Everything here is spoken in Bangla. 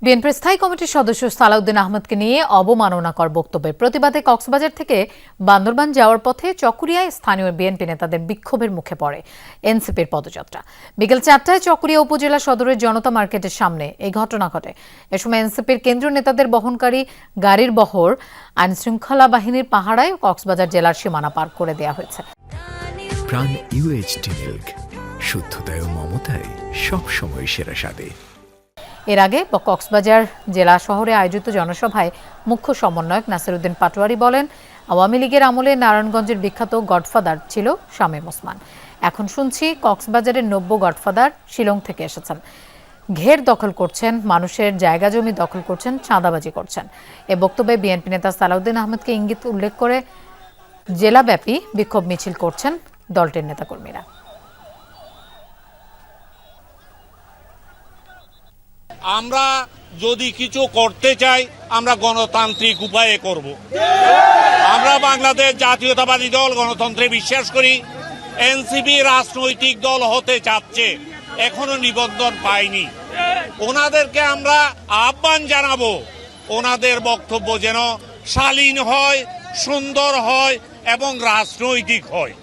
বিএনপির স্থায়ী কমিটির সদস্য সালাউদ্দিন আহমদকে নিয়ে অবমাননাকর বক্তব্যের প্রতিবাদে কক্সবাজার থেকে বান্দরবান যাওয়ার পথে চকরিয়ায় স্থানীয় বিএনপি নেতাদের বিক্ষোভের মুখে পড়ে এনসিপির পদযাত্রা। বিকেল 4টায় চকরিয়া উপজেলা সদরের জনতা মার্কেটের সামনে এই ঘটনা ঘটে। এ সময় এনসিপির কেন্দ্রীয় নেতাদের বহনকারী গাড়ির বহর আইনশৃঙ্খলা বাহিনীর পাহারায় কক্সবাজার জেলার সীমানা পার করে দেওয়া হয়েছে। প্রাণ ইউএইচটি মিল্ক, শুদ্ধতায় ও মমতায় সবসময় সেরা স্বাদে। এর আগে কক্সবাজার জেলা শহরে আয়োজিত জনসভায় মুখ্য সমন্বয়ক নাসিরউদ্দিন পাটোয়ারি বলেন, আওয়ামী লীগের আমলে নারায়ণগঞ্জের বিখ্যাত গডফাদার ছিল শামীম ওসমান। এখন শুনছি কক্সবাজারের নব্য গডফাদার শিলং থেকে এসেছেন, ঘের দখল করছেন, মানুষের জায়গা জমি দখল করছেন, চাঁদাবাজি করছেন। এ বক্তব্যে বিএনপি নেতা সালাউদ্দিন আহমদকে ইঙ্গিত উল্লেখ করে জেলাব্যাপী বিক্ষোভ মিছিল করছেন দলটির নেতাকর্মীরা। আমরা যদি কিছু করতে চাই আমরা গণতান্ত্রিক উপায়ে করব। আমরা বাংলাদেশ জাতীয়তাবাদী দল গণতন্ত্রে বিশ্বাস করি। এনসিপি রাজনৈতিক দল হতে চাচ্ছে, এখনো নিবন্ধন পায়নি। ওনাদেরকে আমরা আহ্বান জানাবো, ওনাদের বক্তব্য যেন শালীন হয়, সুন্দর হয় এবং রাজনৈতিক হয়।